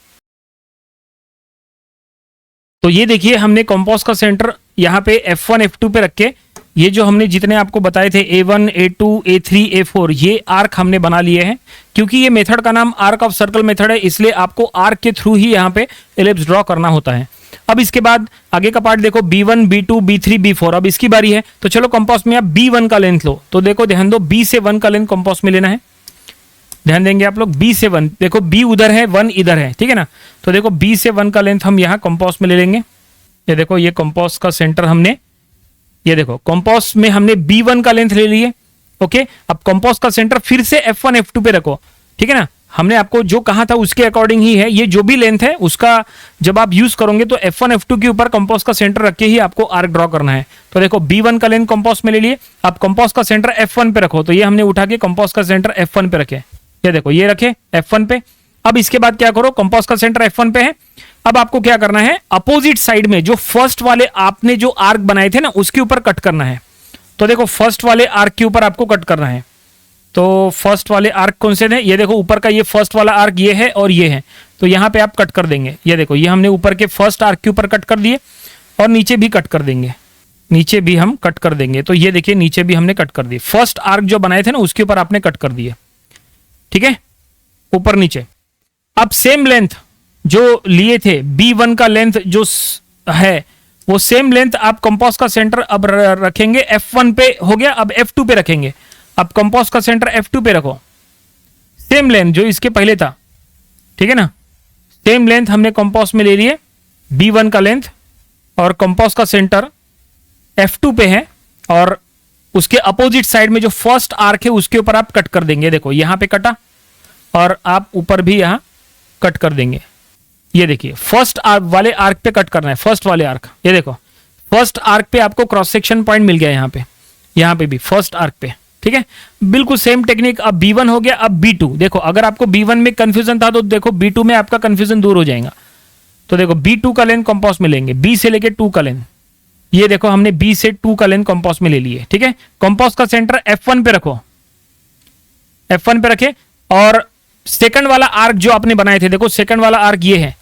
Speaker 1: तो ये देखिए, हमने कंपास का सेंटर यहाँ पे F1 F2 पे रख के, ये जो हमने जितने आपको बताए थे A1 A2 A3 A4, ये आर्क हमने बना लिए हैं। क्योंकि ये मेथड का नाम आर्क ऑफ सर्कल मेथड है, इसलिए आपको आर्क के थ्रू ही यहाँ पे एलिप्स ड्रॉ करना होता है। अब इसके बाद आगे का पार्ट देखो, B1 B2 B3 B4, अब इसकी बारी है। तो चलो, कंपास में आप B1 का लेंथ लो, तो देखो, ध्यान दो, B से 1 का लेंथ कंपास में लेना है, ध्यान देंगे आप लोग। B से 1, देखो, B उधर है, 1 इधर है, ठीक है ना। तो देखो, B से 1 का लेंथ हम यहाँ कंपास में ले लेंगे। ये देखो, ये कंपास का सेंटर हमने, ये देखो, कंपास में हमने B1 का लेंथ ले लिए, ओके। अब कंपास का सेंटर फिर से F1 F2 पे रखो, ठीक है ना। हमने आपको जो कहा था उसके अकॉर्डिंग ही है, ये जो भी लेंथ है उसका जब आप यूज करोगे तो F1 F2 के ऊपर कंपास का सेंटर रख के ही आपको आर्क ड्रॉ करना है। तो देखो, B1 का लेंथ कंपास में ले लिए, अब कंपास का सेंटर F1 पे रखो, तो ये हमने उठा के कंपास का सेंटर F1 पे रखे, ये देखो, ये रखे F1 पे। अब इसके बाद क्या करो, कंपास का सेंटर F1 पे है, अब आपको क्या करना है, अपोजिट साइड में जो फर्स्ट वाले आपने जो आर्क बनाए थे ना, उसके ऊपर कट करना है। तो देखो, फर्स्ट वाले आर्क के ऊपर आपको कट करना है। तो फर्स्ट वाले आर्क कौन से थे, ये देखो, ऊपर का ये फर्स्ट वाला आर्क ये है और ये है, तो यहां पे आप कट कर देंगे। ये देखो, ये हमने ऊपर के फर्स्ट आर्क के ऊपर कट कर दिए, और नीचे भी कट कर देंगे, नीचे भी हम कट कर देंगे। तो ये देखिए, नीचे भी हमने कट कर दिए, फर्स्ट आर्क जो बनाए थे ना उसके ऊपर आपने कट कर दिए, ठीक है, ऊपर नीचे। अब सेम लेंथ जो लिए थे, B1 का लेंथ जो है, वो सेम लेंथ आप कंपास का सेंटर अब रखेंगे F1 पे, हो गया। अब F2 पे रखेंगे, अब कंपास का सेंटर F2 पे रखो, सेम लेंथ जो इसके पहले था, ठीक है ना। सेम लेंथ हमने कंपास में ले लिए, B1 का लेंथ, और कंपास का सेंटर F2 पे है, और उसके अपोजिट साइड में जो फर्स्ट आर्क है उसके ऊपर आप कट कर देंगे। देखो, यहां पे कटा, और आप ऊपर भी यहां कट कर देंगे। ये देखिए, फर्स्ट वाले आर्क पे कट करना है, फर्स्ट वाले आर्क, ये देखो, फर्स्ट आर्क पे आपको क्रॉस सेक्शन पॉइंट मिल गया, यहाँ पे भी फर्स्ट आर्क पे, ठीक है। बिल्कुल सेम टेक्निक। अब B1 हो गया, अब B2। देखो, अगर आपको B1 में कंफ्यूजन था तो देखो B2 में आपका कंफ्यूजन दूर हो जाएगा। तो देखो, B2 का लेंथ कंपास में लेंगे, B से लेके 2 का लेंथ, ये देखो, हमने B से 2 का लेंथ कंपास में ले लिए, ठीक है। कंपास का सेंटर F1 पे रखो, F1 पे रखे, और सेकंड वाला आर्क जो आपने बनाए थे, देखो, सेकंड वाला आर्क ये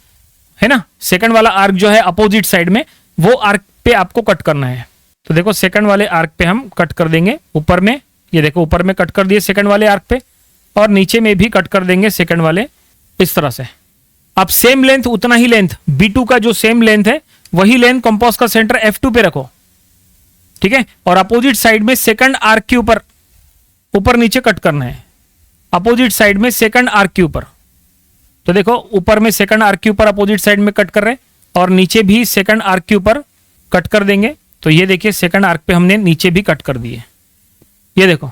Speaker 1: है ना, सेकंड वाला आर्क जो है अपोजिट साइड में, वो आर्क पे आपको कट करना है। तो देखो, सेकंड वाले आर्क पे हम कट कर देंगे ऊपर में, ये देखो ऊपर में कट कर दिए सेकंड वाले आर्क पे, और नीचे में भी कट कर देंगे सेकंड वाले इस तरह से। अब सेम लेंथ, उतना ही लेंथ B2 का जो सेम लेंथ है वही लेंथ कंपास का सेंटर F2 पे रखो, ठीक है। और अपोजिट साइड में सेकंड आर्क के ऊपर ऊपर नीचे कट करना है, अपोजिट साइड में सेकंड आर्क के ऊपर। तो देखो ऊपर में सेकंड आर्क के ऊपर अपोजिट साइड में कट कर रहे हैं, और नीचे भी सेकंड आर्क के ऊपर कट कर देंगे। तो ये देखिए सेकंड आर्क पे हमने नीचे भी कट कर दिए। ये देखो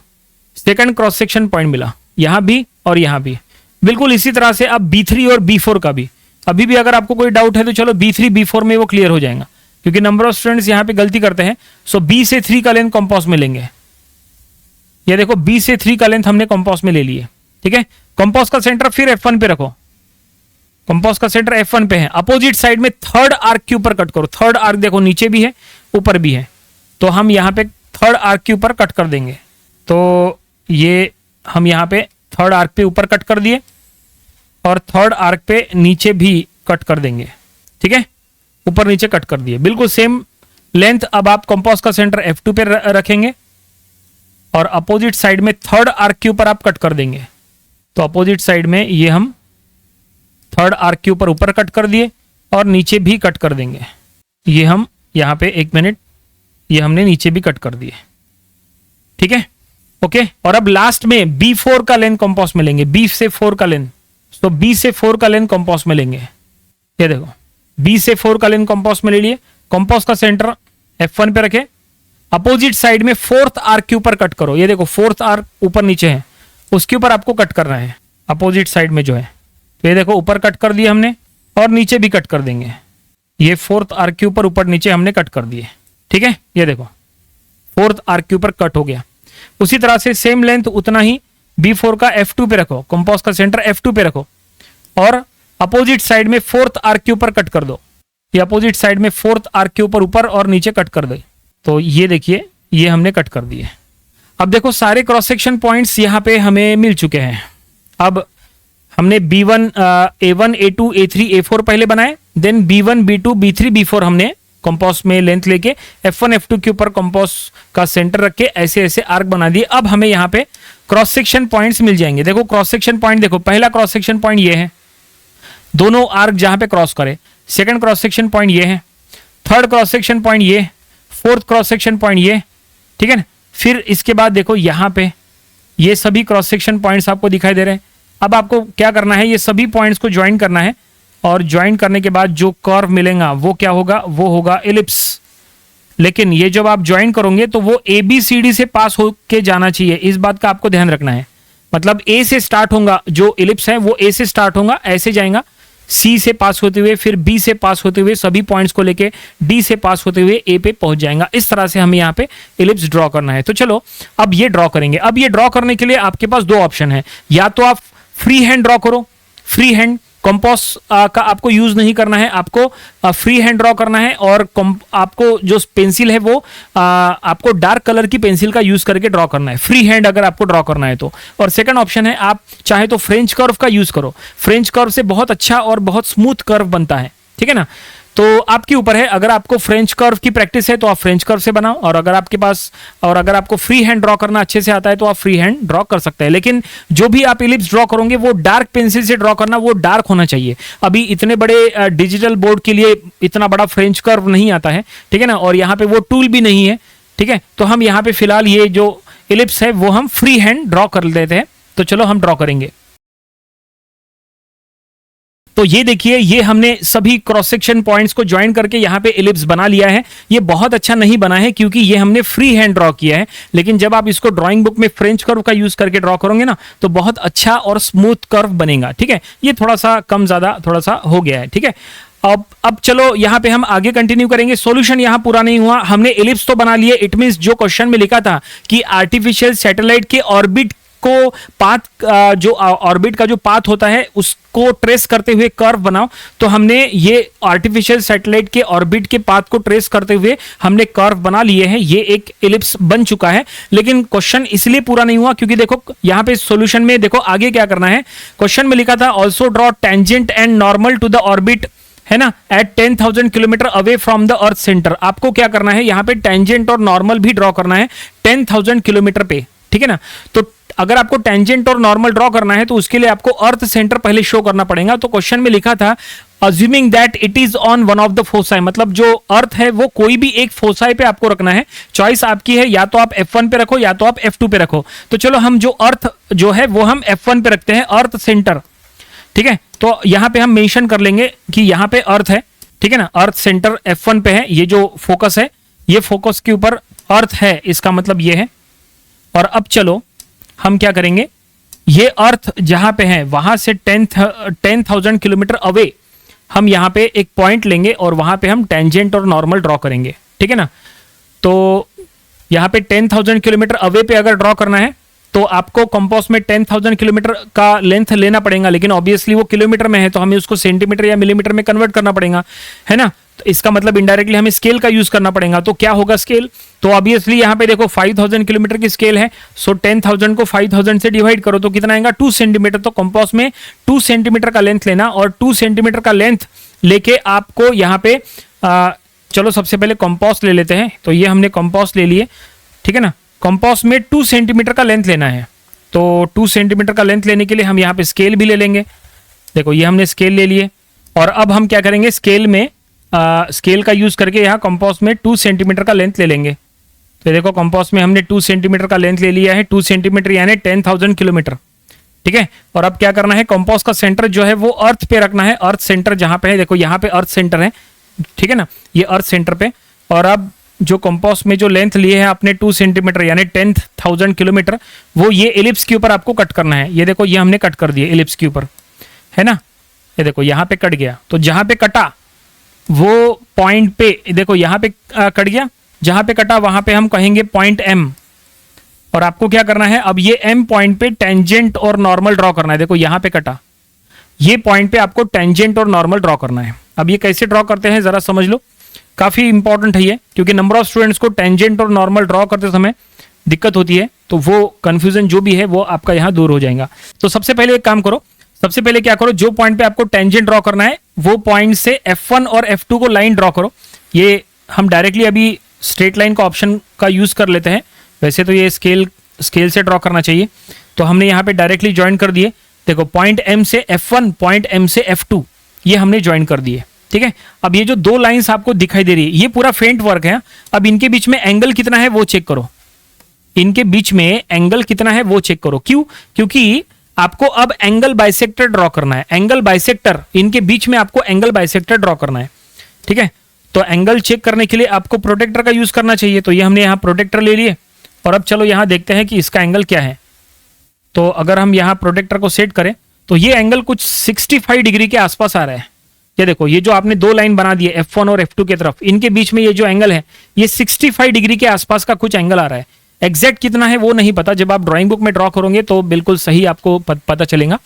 Speaker 1: सेकंड क्रॉस सेक्शन पॉइंट मिला, यहां भी और यहां भी। बिल्कुल इसी तरह से अब B3 और B4 का भी, अभी भी अगर आपको कोई डाउट है तो चलो B3 B4 में वो क्लियर हो जाएगा, क्योंकि नंबर ऑफ स्टूडेंट्स यहां पे गलती करते हैं। सो B से 3 का लेंथ कंपास में लेंगे। ये देखो B से 3 का लेंथ हमने कंपास में ले लिए, ठीक है। कंपास का सेंटर फिर F1 पे रखो, कंपास का सेंटर F1 पे है। अपोजिट साइड में थर्ड आर्क के ऊपर कट करो। थर्ड आर्क देखो नीचे भी है ऊपर भी है, तो हम यहां पे थर्ड आर्क के ऊपर कट कर देंगे। तो ये हम यहां पे थर्ड आर्क पे ऊपर कट कर दिए, और थर्ड आर्क पे नीचे भी कट कर देंगे, ठीक है। ऊपर नीचे कट कर दिए, बिल्कुल सेम लेंथ। अब आप कंपास का सेंटर F2 पे रखेंगे, और अपोजिट साइड में थर्ड आर्क के ऊपर आप कट कर देंगे। तो अपोजिट साइड में ये हम थर्ड आर्क के ऊपर कट कर दिए, और नीचे भी कट कर देंगे। ये हम यहां पे एक मिनट, ये हमने नीचे भी कट कर दिए, ठीक है, ओके। और अब लास्ट में B4 का लेंथ कंपास में लेंगे, B से 4 का लेंथ। तो B से 4 का लेंथ कंपास में लेंगे। ये देखो B से 4 का लेंथ कंपास में ले लिए, कंपास का सेंटर F1 पे रखे, अपोजिट साइड में फोर्थ आर्क के ऊपर कट करो। ये देखो फोर्थ आर्क ऊपर नीचे है, उसके ऊपर आपको कट करना है, अपोजिट साइड में जो है। तो ये देखो ऊपर कट कर दिया हमने, और नीचे भी कट कर देंगे। ये फोर्थ आर्क के ऊपर नीचे हमने कट कर दिए, ठीक है। ये देखो फोर्थ आर्क के ऊपर कट हो गया। उसी तरह से सेम लेंथ उतना ही B4 का F2 पे रखो, कंपास का सेंटर F2 पे रखो, और अपोजिट साइड में फोर्थ आर्क के ऊपर कट कर दो। ये अपोजिट साइड में फोर्थ आर्क के ऊपर और नीचे कट कर दो। तो ये देखिए ये हमने कट कर दिए। अब देखो सारे क्रॉस सेक्शन पॉइंट्स यहाँ पे हमें मिल चुके हैं। अब हमने B1 A1 A2 A3 A4 पहले बनाए, then B1 B2 B3 B4 हमने कंपास में लेंथ लेके F1 F2 के ऊपर कंपास का सेंटर रख के ऐसे ऐसे आर्क बना दिए। अब हमें यहाँ पे क्रॉस सेक्शन पॉइंट्स मिल जाएंगे। देखो क्रॉस सेक्शन पॉइंट, देखो पहला क्रॉस सेक्शन पॉइंट ये है, दोनों आर्क जहां पे क्रॉस करे। सेकंड क्रॉस सेक्शन पॉइंट ये है, थर्ड क्रॉस सेक्शन पॉइंट ये, फोर्थ क्रॉस सेक्शन पॉइंट ये, ठीक है ना। फिर इसके बाद देखो यहाँ पे ये सभी क्रॉस सेक्शन पॉइंट्स आपको दिखाई दे रहे हैं। अब आपको क्या करना है, ये सभी पॉइंट्स को ज्वाइन करना है, और ज्वाइन करने के बाद जो कर्व मिलेगा वो क्या होगा, वो होगा एलिप्स। लेकिन ये जब आप ज्वाइन करोगे तो वो ABCD से पास होके जाना चाहिए, इस बात का आपको ध्यान रखना है। मतलब A से स्टार्ट होगा, जो एलिप्स है वो A से स्टार्ट होगा, ऐसे जाएगा, C से पास होते हुए, फिर B से पास होते हुए, सभी पॉइंट्स को लेके D से पास होते हुए A पे पहुंच जाएगा। इस तरह से हमें यहाँ पे एलिप्स ड्रॉ करना है। तो चलो अब ये ड्रॉ करेंगे। अब ये ड्रॉ करने के लिए आपके पास दो ऑप्शन है, या तो आप फ्री हैंड ड्रॉ करो, फ्री हैंड कंपास का आपको यूज नहीं करना है, आपको फ्री हैंड ड्रॉ करना है, और आपको जो पेंसिल है वो आपको डार्क कलर की पेंसिल का यूज करके ड्रॉ करना है, फ्री हैंड अगर आपको ड्रॉ करना है तो। और सेकंड ऑप्शन है, आप चाहे तो फ्रेंच कर्व का यूज करो। फ्रेंच कर्व से बहुत अच्छा और बहुत स्मूथ कर्व बनता है, ठीक है ना। तो आपके ऊपर है, अगर आपको फ्रेंच कर्व की प्रैक्टिस है तो आप फ्रेंच कर्व से बनाओ, और अगर आपको फ्री हैंड ड्रॉ करना अच्छे से आता है तो आप फ्री हैंड ड्रॉ कर सकते हैं। लेकिन जो भी आप एलिप्स ड्रॉ करोगे वो डार्क पेंसिल से ड्रॉ करना, वो डार्क होना चाहिए। अभी इतने बड़े डिजिटल बोर्ड के लिए इतना बड़ा फ्रेंच कर्व नहीं आता है, ठीक है ना, और यहाँ पे वो टूल भी नहीं है, ठीक है। तो हम यहाँ पे फिलहाल ये जो एलिप्स है वो हम फ्री हैंड ड्रॉ कर देते हैं। तो चलो हम ड्रॉ करेंगे। तो ये देखिए, ये हमने सभी क्रॉस सेक्शन पॉइंट्स को ज्वाइन करके यहाँ पे एलिप्स बना लिया है। ये बहुत अच्छा नहीं बना है क्योंकि ये हमने फ्री हैंड ड्रॉ किया है, लेकिन जब आप इसको ड्राइंग बुक में फ्रेंच कर्व का यूज करके ड्रॉ करोगे ना तो बहुत अच्छा और स्मूथ कर्व बनेगा, ठीक है। ये थोड़ा सा कम ज्यादा थोड़ा सा हो गया है, ठीक है। अब चलो यहाँ पे हम आगे कंटिन्यू करेंगे। सॉल्यूशन यहाँ पूरा नहीं हुआ, हमने एलिप्स तो बना लिए। इट मींस जो क्वेश्चन में लिखा था कि आर्टिफिशियल सैटेलाइट के ऑर्बिट को पाथ, जो ऑर्बिट का जो पाथ होता है उसको ट्रेस करते हुए कर्व बनाओ, तो हमने ये आर्टिफिशियल सैटेलाइट के ऑर्बिट के पाथ को ट्रेस करते हुए हमने कर्व बना लिए हैं। ये एक एलिप्स बन चुका है। लेकिन क्वेश्चन इसलिए पूरा नहीं हुआ क्योंकि देखो यहाँ पे सॉल्यूशन में देखो आगे क्या करना है। क्वेश्चन में लिखा था also draw tangent and normal to the orbit, है ना, at 10,000 kilometre away from the earth centre. आपको क्या करना है, यहाँ पे टेंजेंट और नॉर्मल भी ड्रॉ करना है 10,000 किलोमीटर पे, ठीक है ना। तो अगर आपको टेंजेंट और नॉर्मल ड्रॉ करना है तो उसके लिए आपको अर्थ सेंटर पहले शो करना पड़ेगा। तो क्वेश्चन में लिखा था assuming that it is on one of the foci, मतलब जो अर्थ है वो कोई भी एक फोसाई पे आपको रखना है। चॉइस आपकी है, या तो आप F1 पे रखो या तो आप F2 पे रखो। तो चलो हम जो अर्थ जो है वो हम F1 पे रखते हैं, अर्थ सेंटर, ठीक है। तो यहां पे हम मेंशन कर लेंगे कि यहां पे अर्थ है, ठीक है ना, अर्थ सेंटर F1 पे है। ये जो फोकस है ये फोकस के ऊपर अर्थ है, इसका मतलब ये है। और अब चलो हम क्या करेंगे, ये अर्थ जहां पे है वहां से 10,000 किलोमीटर अवे हम यहां पे एक पॉइंट लेंगे और वहां पे हम टेंजेंट और नॉर्मल ड्रॉ करेंगे, ठीक है ना। तो यहां पे 10,000 किलोमीटर अवे पे अगर ड्रॉ करना है तो आपको कंपास में 10,000 किलोमीटर का लेंथ लेना पड़ेगा, लेकिन ऑब्वियसली वो किलोमीटर में है तो हमें उसको सेंटीमीटर या मिलीमीटर में कन्वर्ट करना पड़ेगा, है ना। तो इसका मतलब इनडायरेक्टली हमें स्केल का यूज करना पड़ेगा। तो क्या होगा स्केल, तो ऑब्वियसली यहाँ पे देखो 5,000 किलोमीटर की स्केल है। सो 10,000 को 5,000 से डिवाइड करो तो कितना आएगा 2 सेंटीमीटर। तो कंपास में 2 सेंटीमीटर का लेंथ लेना और 2 सेंटीमीटर का लेंथ लेके आपको यहाँ पे चलो सबसे पहले कंपास ले लेते हैं। तो ये हमने कंपास ले लिए, ठीक है ना। कंपास में 2 सेंटीमीटर का लेंथ लेना है। तो 2 सेंटीमीटर का लेंथ लेने के लिए हम यहाँ पे स्केल भी ले लेंगे। देखो ये हमने स्केल ले लिए और अब हम क्या करेंगे, स्केल में स्केल का यूज करके यहाँ कंपास में 2 सेंटीमीटर का लेंथ ले लेंगे। तो देखो कंपास में हमने 2 सेंटीमीटर का लेंथ ले लिया है। 2 सेंटीमीटर यानी 10,000 किलोमीटर, ठीक है। और अब क्या करना है, कंपास का सेंटर जो है वो अर्थ पे रखना है। अर्थ सेंटर जहां पे है, देखो यहाँ पे अर्थ सेंटर है, ठीक है ना, ये अर्थ सेंटर पे। और अब जो कंपास में जो लेंथ लिए है आपने 2 सेंटीमीटर यानी 10,000 किलोमीटर, वो ये एलिप्स के ऊपर आपको कट करना है। ये देखो ये हमने कट कर दिया एलिप्स के ऊपर, है ना। ये देखो यहाँ पे कट गया। तो जहां पे कटा वो पॉइंट पे, देखो यहाँ पे कट गया, जहां पे कटा वहां पे हम कहेंगे पॉइंट M। और आपको क्या करना है, अब ये M पॉइंट पे टेंजेंट और नॉर्मल ड्रॉ करना है। देखो यहाँ पे कटा, ये पॉइंट पे आपको टेंजेंट और नॉर्मल ड्रॉ करना है। अब ये कैसे ड्रॉ करते हैं जरा समझ लो, काफी इंपॉर्टेंट है ये, क्योंकि नंबर ऑफ स्टूडेंट्स को टेंजेंट और नॉर्मल ड्रॉ करते समय दिक्कत होती है। तो वो कंफ्यूजन जो भी है वो आपका यहाँ दूर हो जाएगा। तो सबसे पहले एक काम करो, सबसे पहले क्या करो, जो पॉइंट पे आपको टेंजेंट ड्रॉ करना है वो पॉइंट से F1 और F2 को लाइन ड्रॉ करो। ये हम डायरेक्टली अभी स्ट्रेट लाइन का ऑप्शन का यूज कर लेते हैं, वैसे तो ये स्केल से ड्रॉ करना चाहिए। तो हमने यहाँ पे डायरेक्टली ज्वाइन कर दिए। देखो पॉइंट M से F1, पॉइंट M से F2, ये हमने ज्वाइन कर दिए, ठीक है। अब ये जो 2 लाइंस आपको दिखाई दे रही है ये पूरा फेंट वर्क है। अब इनके बीच में एंगल कितना है वो चेक करो, इनके बीच में एंगल कितना है वो चेक करो। क्यों, क्योंकि आपको अब एंगल बाइसेक्टर ड्रॉ करना है। एंगल बाइसेक्टर, इनके बीच में आपको एंगल बाइसेक्टर ड्रॉ करना है, ठीक है। तो एंगल चेक करने के लिए आपको प्रोटेक्टर का यूज करना चाहिए। तो ये हमने यहाँ प्रोटेक्टर ले लिए और अब चलो यहाँ देखते हैं कि इसका एंगल क्या है। तो अगर हम यहाँ प्रोटेक्टर को सेट करें तो ये एंगल कुछ 65 डिग्री के आसपास आ रहा है। ये देखो ये जो आपने 2 लाइन बना दी है F1 और F2 की तरफ, इनके बीच में ये जो एंगल है ये 65 डिग्री के आसपास का कुछ एंगल आ रहा है। एग्जैक्ट कितना है वो नहीं पता, जब आप ड्राइंग बुक में ड्रॉ करोगे तो बिल्कुल सही आपको पता चलेगा,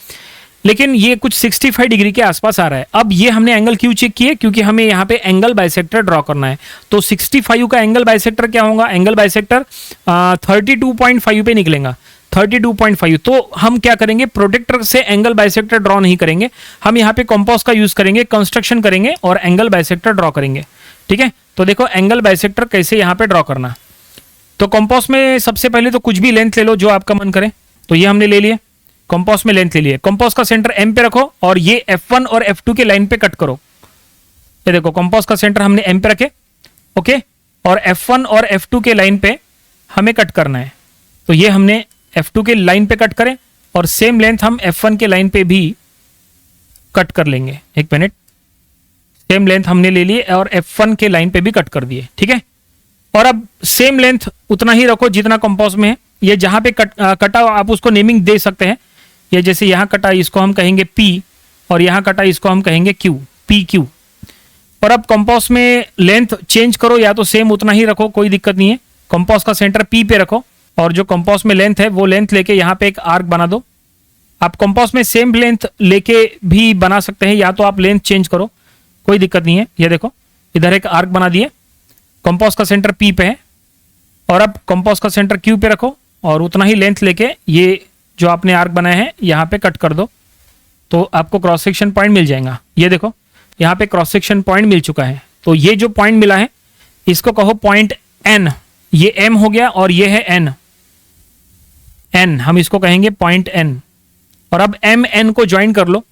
Speaker 1: लेकिन ये कुछ 65 डिग्री के आसपास आ रहा है। अब ये हमने एंगल क्यों चेक किए, क्योंकि हमें यहाँ पे एंगल बाइसेक्टर ड्रॉ करना है। तो 65 का एंगल बाइसेक्टर क्या होगा, एंगल बाइसेक्टर 32.5 पे निकलेगा, 32.5। तो हम क्या करेंगे, प्रोटेक्टर से एंगल बाइसेक्टर ड्रॉ नहीं करेंगे, हम यहाँ पे कंपास का यूज करेंगे, कंस्ट्रक्शन करेंगे और एंगल बाइसेक्टर ड्रॉ करेंगे, ठीक है। तो देखो एंगल बाइसेक्टर कैसे यहाँ पे ड्रॉ करना। तो कंपास में सबसे पहले तो कुछ भी लेंथ ले लो जो आपका मन करे। तो ये हमने ले लिए, कंपास में लेंथ ले लिए। कंपास का सेंटर M पे रखो और ये F1 और F2 के लाइन पे कट करो। ये देखो कंपास का सेंटर हमने M पे रखे, ओके, और F1 और F2 के लाइन पे हमें कट करना है। तो ये हमने F2 के लाइन पे कट करें और सेम लेंथ हम F1 के लाइन पे भी कट कर लेंगे। एक मिनट, सेम लेंथ हमने ले ली और F1 के लाइन पे भी कट कर दिए, ठीक है। और अब सेम लेंथ उतना ही रखो जितना कंपास में है। ये जहां पे कटा आप उसको नेमिंग दे सकते हैं। ये जैसे यहां कटा इसको हम कहेंगे P और यहां कटा इसको हम कहेंगे Q, PQ। और अब कंपास में लेंथ चेंज करो, या तो सेम उतना ही रखो, कोई दिक्कत नहीं है। कंपास का सेंटर P पे रखो और जो कंपास में लेंथ है वो लेंथ लेके यहाँ पे एक आर्क बना दो। आप कंपास में सेम लेंथ लेके भी बना सकते हैं, या तो आप लेंथ चेंज करो, कोई दिक्कत नहीं है। ये देखो इधर एक आर्क बना दिए, कंपास का सेंटर P पे है और अब कंपास का सेंटर Q पे रखो और उतना ही लेंथ लेके ये जो आपने आर्क बनाया है यहाँ पे कट कर दो। तो आपको क्रॉस सेक्शन पॉइंट मिल जाएगा। ये देखो यहाँ पे क्रॉस सेक्शन पॉइंट मिल चुका है। तो ये जो पॉइंट मिला है इसको कहो पॉइंट N। ये M हो गया और ये है N, एन, हम इसको कहेंगे पॉइंट एन। और अब एम एन को ज्वाइन कर लो,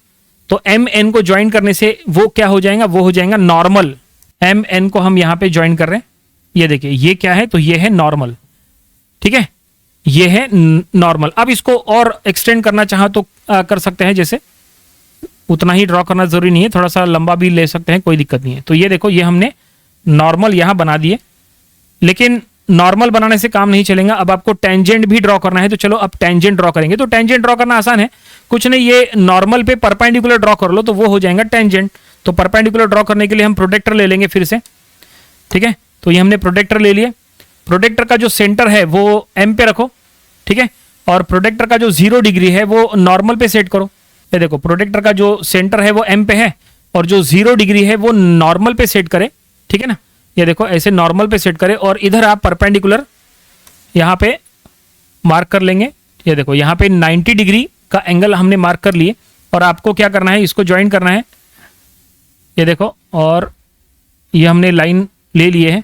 Speaker 1: तो एम एन को ज्वाइन करने से वो क्या हो जाएगा, वो हो जाएगा नॉर्मल। एम एन को हम यहां पे ज्वाइन कर रहे हैं, ये देखिए ये क्या है, तो ये है नॉर्मल, ठीक है, ये है नॉर्मल। अब इसको और एक्सटेंड करना चाहा तो कर सकते हैं, जैसे उतना ही ड्रॉ करना जरूरी नहीं है, थोड़ा सा लंबा भी ले सकते हैं, कोई दिक्कत नहीं है। तो ये देखो, ये हमने नॉर्मल यहां बना दिए, लेकिन नॉर्मल बनाने से काम नहीं चलेगा। अब आपको टेंजेंट भी ड्रॉ करना है, तो चलो अब टेंजेंट ड्रॉ करेंगे। तो टेंजेंट ड्रॉ करना आसान है, कुछ नहीं, ये नॉर्मल पे परपेंडिकुलर ड्रॉ कर लो तो वो हो जाएगा टेंजेंट। तो परपेंडिकुलर ड्रॉ करने के लिए हम प्रोटेक्टर ले लेंगे फिर से, ठीक है। तो ये हमने प्रोटेक्टर ले लिए, प्रोटेक्टर का जो सेंटर है वो एम पे रखो, ठीक है, और प्रोटेक्टर का जो 0 डिग्री है वो नॉर्मल पे सेट करो। ये देखो, प्रोटेक्टर का जो सेंटर है वो एम पे है और जो 0 डिग्री है वो नॉर्मल पे सेट करे, ठीक है ना। ये देखो ऐसे नॉर्मल पे सेट करे और इधर आप परपेंडिकुलर यहां पे मार्क कर लेंगे। ये देखो यहां पे 90 डिग्री का एंगल हमने मार्क कर लिए और आपको क्या करना है, इसको ज्वाइन करना है। ये देखो, और ये हमने लाइन ले लिए है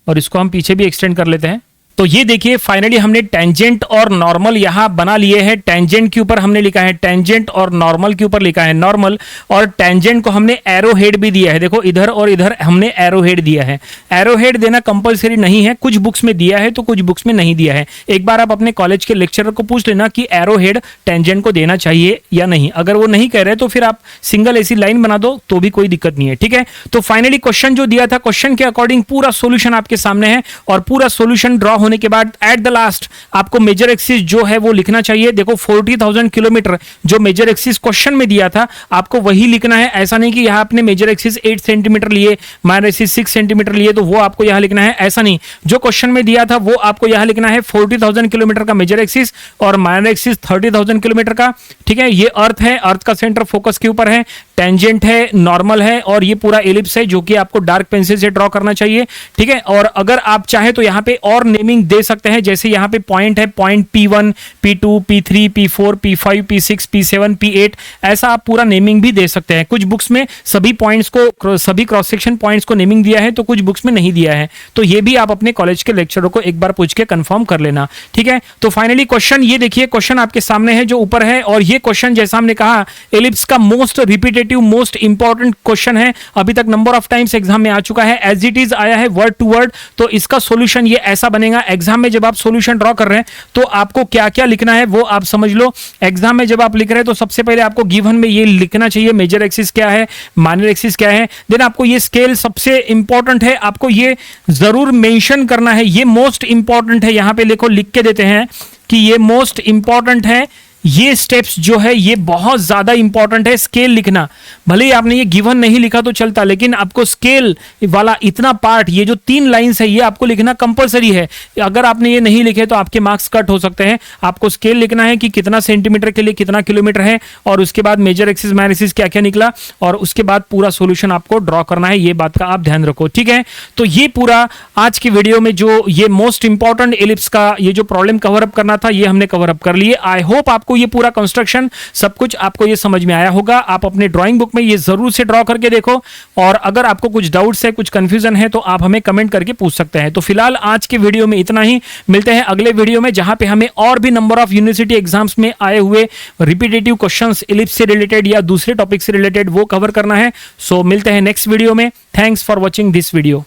Speaker 1: और इसको हम पीछे भी एक्सटेंड कर लेते हैं। तो ये देखिए फाइनली हमने टेंजेंट और नॉर्मल यहां बना लिए हैं। टेंजेंट के ऊपर हमने लिखा है टेंजेंट और नॉर्मल के ऊपर लिखा है नॉर्मल, और टेंजेंट को हमने एरो हेड भी दिया है। देखो इधर और इधर हमने एरो हेड दिया है। एरो हेड देना कंपलसरी नहीं है, कुछ बुक्स में दिया है तो कुछ बुक्स में नहीं दिया है। एक बार आप अपने कॉलेज के लेक्चरर को पूछ लेना कि एरो हेड टेंजेंट को देना चाहिए या नहीं। अगर वो नहीं कह रहे तो फिर आप सिंगल ऐसी लाइन बना दो तो भी कोई दिक्कत नहीं है, ठीक है। तो फाइनली क्वेश्चन जो दिया था, क्वेश्चन के अकॉर्डिंग पूरा सोल्यूशन आपके सामने है और पूरा सोल्यूशन ड्रॉ होने के बाद एट द लास्ट आपको मेजर एक्सिस जो है वो लिखना चाहिए। देखो 40,000 किलोमीटर जो मेजर एक्सिस क्वेश्चन में दिया था आपको वही लिखना है। ऐसा नहीं कि यहां आपने मेजर एक्सिस 8 सेंटीमीटर लिए, माइनर एक्सिस 6 सेंटीमीटर लिए तो वो आपको यहां लिखना है, ऐसा नहीं। जो क्वेश्चन में दिया था वो आपको यहां लिखना है 40,000 किलोमीटर का मेजर एक्सिस और माइनर एक्सिस 30,000 किलोमीटर का, ठीक है। ये अर्थ है, अर्थ का सेंटर फोकस के ऊपर है, टेंजेंट है, नॉर्मल है और ये पूरा एलिप्स है जो कि आपको डार्क पेंसिल से ड्रॉ करना चाहिए, ठीक है। और अगर आप चाहे तो यहां पे और नेमिंग दे सकते हैं, जैसे यहां पे पॉइंट है, point P1, P2, P3, P4, P5, P6, P7, P8, ऐसा आप पूरा नेमिंग भी दे सकते हैं। कुछ बुक्स में सभी पॉइंट्स को, सभी क्रॉस सेक्शन पॉइंट्स को नेमिंग दिया है तो कुछ बुक्स में नहीं दिया है। तो ये भी आप अपने कॉलेज के लेक्चरों को एक बार पूछ के कंफर्म कर लेना, ठीक है। तो फाइनली क्वेश्चन ये देखिए, क्वेश्चन आपके सामने है जो ऊपर है, और ये क्वेश्चन जैसा हमने कहा एलिप्स का most repetitive, most important question है। अभी तक नंबर ऑफ टाइम्स एग्जाम में आ चुका है, एज इट इज आया है वर्ड टू वर्ड। तो इसका सॉल्यूशन ये ऐसा बनेगा। एग्जाम में जब आप सॉल्यूशन ड्रॉ कर रहे हैं तो आपको क्या क्या लिखना है वो आप समझ लो। एग्जाम में जब आप लिख रहे हैं तो सबसे पहले आपको गिवन में ये लिखना चाहिए मेजर एक्सिस क्या है, माइनर एक्सिस क्या है। देन आपको ये स्केल सबसे इंपॉर्टेंट है, आपको ये जरूर मेंशन करना है, ये मोस्ट इंपॉर्टेंट है। यहां पे लिखो, लिख के देते हैं कि ये मोस्ट इंपॉर्टेंट है। ये स्टेप्स जो है ये बहुत ज्यादा इंपॉर्टेंट है। स्केल लिखना, भले ही आपने ये गिवन नहीं लिखा तो चलता, लेकिन आपको स्केल वाला इतना पार्ट, ये जो 3 लाइंस है ये आपको लिखना कंपलसरी है। अगर आपने ये नहीं लिखे तो आपके मार्क्स कट हो सकते हैं। आपको स्केल लिखना है कि कितना सेंटीमीटर के लिए कितना किलोमीटर है, और उसके बाद मेजर एक्सिस माइनर एक्सिस क्या क्या निकला, और उसके बाद पूरा सोल्यूशन आपको ड्रॉ करना है। ये बात का आप ध्यान रखो, ठीक है। तो ये पूरा आज की वीडियो में जो ये मोस्ट इंपॉर्टेंट एलिप्स का ये जो प्रॉब्लम कवर अप करना था ये हमने कवर अप कर लिए। आई होप आपको ये पूरा कंस्ट्रक्शन सब कुछ आपको ये समझ में आया होगा। आप अपने ड्राइंग बुक में ये जरूर से ड्रॉ करके देखो, और अगर आपको कुछ डाउट्स है, कुछ कंफ्यूजन है तो आप हमें कमेंट करके पूछ सकते हैं। तो फिलहाल आज के वीडियो में इतना ही, मिलते हैं अगले वीडियो में जहां पे हमें और भी नंबर ऑफ यूनिवर्सिटी एग्जाम्स में आए हुए रिपीटेटिव क्वेश्चंस एलिप्स से रिलेटेड या दूसरे टॉपिक से रिलेटेड वो कवर करना है। सो मिलते हैं नेक्स्ट वीडियो में। Thanks for watching this video.